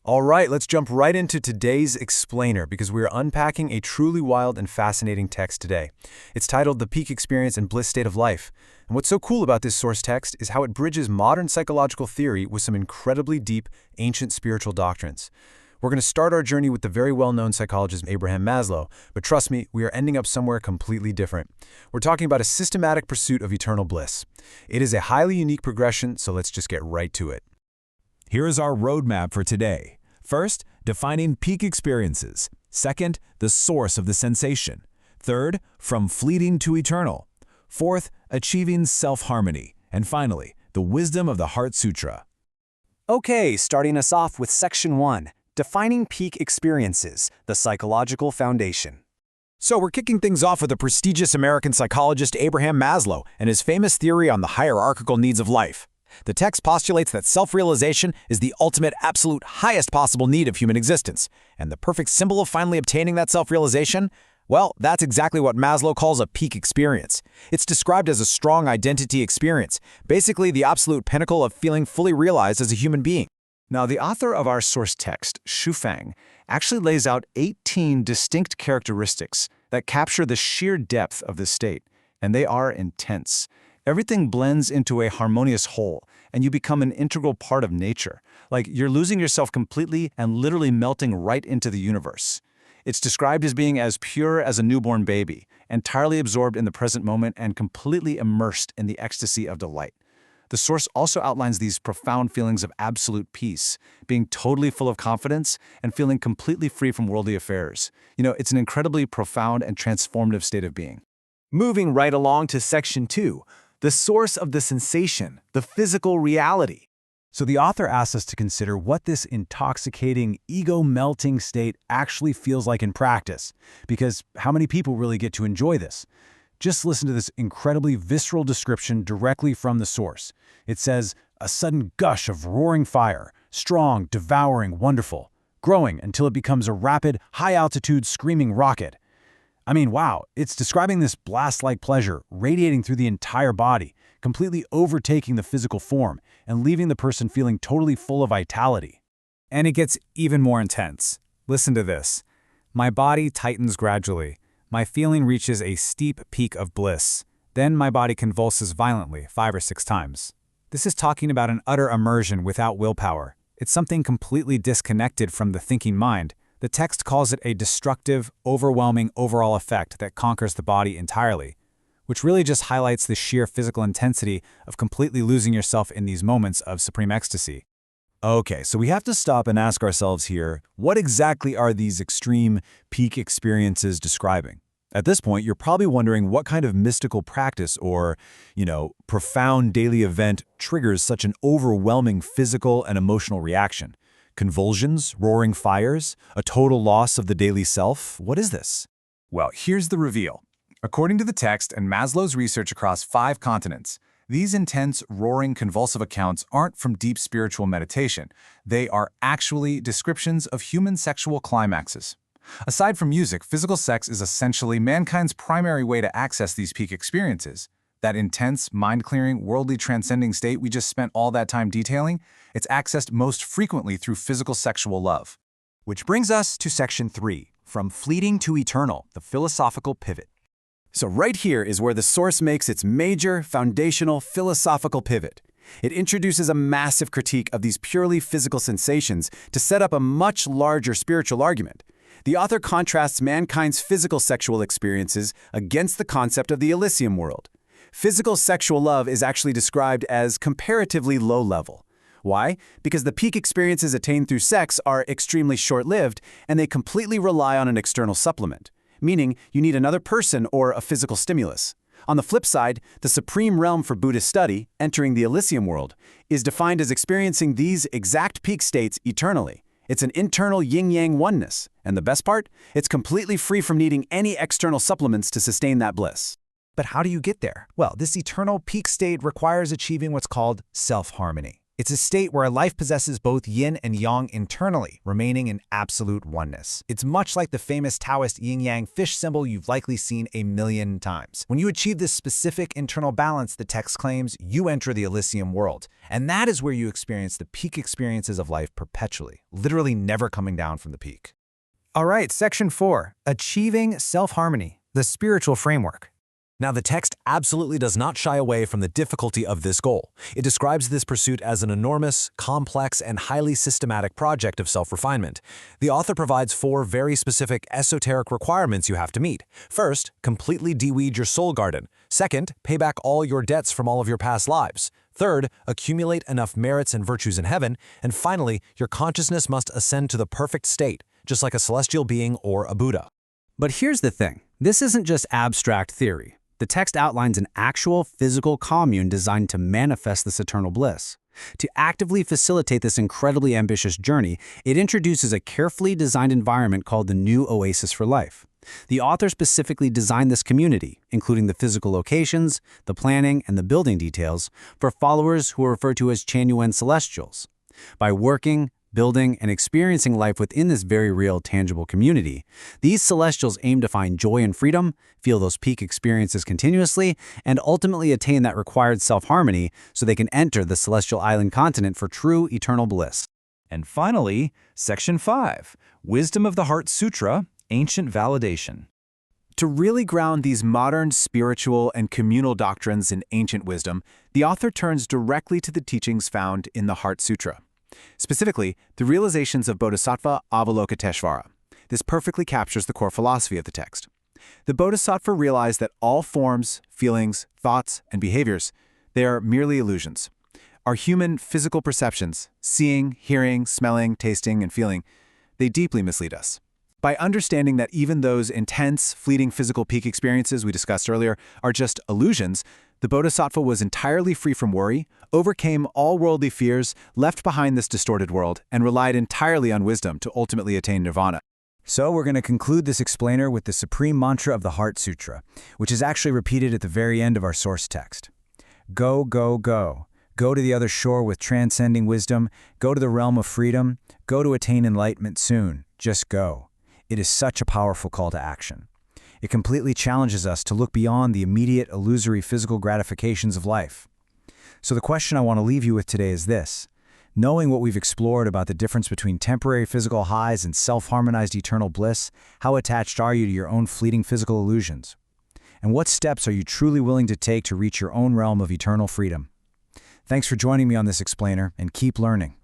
All right, let's jump right into today's explainer because we are unpacking a truly wild and fascinating text today. It's titled The Peak Experience and Bliss State of Life. And what's so cool about this source text is how it bridges modern psychological theory with some incredibly deep, ancient spiritual doctrines. We're going to start our journey with the very well-known psychologist Abraham Maslow, but trust me, we are ending up somewhere completely different. We're talking about a systematic pursuit of eternal bliss. It is a highly unique progression, so let's just get right to it. Here is our roadmap for today. First, defining peak experiences. Second, the source of the sensation. Third, from fleeting to eternal. Fourth, achieving self-harmony. And finally, the wisdom of the Heart Sutra. Okay, starting us off with Section 1, Defining Peak Experiences, the Psychological Foundation. So we're kicking things off with the prestigious American psychologist Abraham Maslow and his famous theory on the hierarchical needs of life. The text postulates that self-realization is the ultimate, absolute, highest possible need of human existence. And the perfect symbol of finally obtaining that self-realization? Well, that's exactly what Maslow calls a peak experience. It's described as a strong identity experience, basically the absolute pinnacle of feeling fully realized as a human being. Now, the author of our source text, Xu Fang, actually lays out 18 distinct characteristics that capture the sheer depth of this state, and they are intense. Everything blends into a harmonious whole, and you become an integral part of nature. Like you're losing yourself completely and literally melting right into the universe. It's described as being as pure as a newborn baby, entirely absorbed in the present moment and completely immersed in the ecstasy of delight. The source also outlines these profound feelings of absolute peace, being totally full of confidence and feeling completely free from worldly affairs. It's an incredibly profound and transformative state of being. Moving right along to Section 2, the source of the sensation, the physical reality. So the author asks us to consider what this intoxicating, ego-melting state actually feels like in practice, because how many people really get to enjoy this? Just listen to this incredibly visceral description directly from the source. It says, a sudden gush of roaring fire, strong, devouring, wonderful, growing until it becomes a rapid, high-altitude screaming rocket. I mean, wow, it's describing this blast-like pleasure radiating through the entire body, completely overtaking the physical form and leaving the person feeling totally full of vitality. And it gets even more intense. Listen to this. My body tightens gradually. My feeling reaches a steep peak of bliss. Then my body convulses violently 5 or 6 times. This is talking about an utter immersion without willpower. It's something completely disconnected from the thinking mind. The text calls it a destructive, overwhelming overall effect that conquers the body entirely, which really just highlights the sheer physical intensity of completely losing yourself in these moments of supreme ecstasy. Okay, so we have to stop and ask ourselves here, what exactly are these extreme peak experiences describing? At this point, you're probably wondering what kind of mystical practice or, profound daily event triggers such an overwhelming physical and emotional reaction. Convulsions, roaring fires, a total loss of the daily self? What is this? Well, here's the reveal. According to the text and Maslow's research across 5 continents, these intense, roaring, convulsive accounts aren't from deep spiritual meditation. They are actually descriptions of human sexual climaxes. Aside from music, physical sex is essentially mankind's primary way to access these peak experiences. That intense, mind-clearing, worldly transcending state we just spent all that time detailing, it's accessed most frequently through physical sexual love. Which brings us to Section 3, From Fleeting to Eternal, the Philosophical Pivot. So right here is where the source makes its major, foundational, philosophical pivot. It introduces a massive critique of these purely physical sensations to set up a much larger spiritual argument. The author contrasts mankind's physical sexual experiences against the concept of the Elysium world. Physical sexual love is actually described as comparatively low level. Why? Because the peak experiences attained through sex are extremely short-lived and they completely rely on an external supplement, meaning you need another person or a physical stimulus. On the flip side, the supreme realm for Buddhist study, entering the Elysium world, is defined as experiencing these exact peak states eternally. It's an internal yin-yang oneness, and the best part? It's completely free from needing any external supplements to sustain that bliss. But how do you get there? Well, this eternal peak state requires achieving what's called self-harmony. It's a state where life possesses both yin and yang internally, remaining in absolute oneness. It's much like the famous Taoist yin-yang fish symbol you've likely seen a million times. When you achieve this specific internal balance, the text claims, you enter the Elysium world. And that is where you experience the peak experiences of life perpetually, literally never coming down from the peak. All right, Section 4, Achieving Self-Harmony, the Spiritual Framework. Now, the text absolutely does not shy away from the difficulty of this goal. It describes this pursuit as an enormous, complex, and highly systematic project of self-refinement. The author provides 4 very specific esoteric requirements you have to meet. First, completely de-weed your soul garden. Second, pay back all your debts from all of your past lives. Third, accumulate enough merits and virtues in heaven. And finally, your consciousness must ascend to the perfect state, just like a celestial being or a Buddha. But here's the thing. This isn't just abstract theory. The text outlines an actual physical commune designed to manifest this eternal bliss. To actively facilitate this incredibly ambitious journey, it introduces a carefully designed environment called the New Oasis for Life. The author specifically designed this community, including the physical locations, the planning, and the building details, for followers who are referred to as Chanyuan Celestials. By working, building, and experiencing life within this very real, tangible community, these celestials aim to find joy and freedom, feel those peak experiences continuously, and ultimately attain that required self-harmony so they can enter the celestial island continent for true eternal bliss. And finally, Section 5, Wisdom of the Heart Sutra, Ancient Validation. To really ground these modern spiritual and communal doctrines in ancient wisdom, the author turns directly to the teachings found in the Heart Sutra. Specifically, the realizations of Bodhisattva Avalokiteshvara. This perfectly captures the core philosophy of the text. The Bodhisattva realized that all forms, feelings, thoughts, and behaviors, they are merely illusions. Our human physical perceptions, seeing, hearing, smelling, tasting, and feeling, they deeply mislead us. By understanding that even those intense, fleeting physical peak experiences we discussed earlier are just illusions, the Bodhisattva was entirely free from worry, overcame all worldly fears, left behind this distorted world, and relied entirely on wisdom to ultimately attain nirvana. So we're going to conclude this explainer with the supreme mantra of the Heart Sutra, which is actually repeated at the very end of our source text. Go, go, go. Go to the other shore with transcending wisdom. Go to the realm of freedom. Go to attain enlightenment soon. Just go. It is such a powerful call to action. It completely challenges us to look beyond the immediate, illusory physical gratifications of life. So the question I want to leave you with today is this. Knowing what we've explored about the difference between temporary physical highs and self-harmonized eternal bliss, how attached are you to your own fleeting physical illusions? And what steps are you truly willing to take to reach your own realm of eternal freedom? Thanks for joining me on this explainer, and keep learning.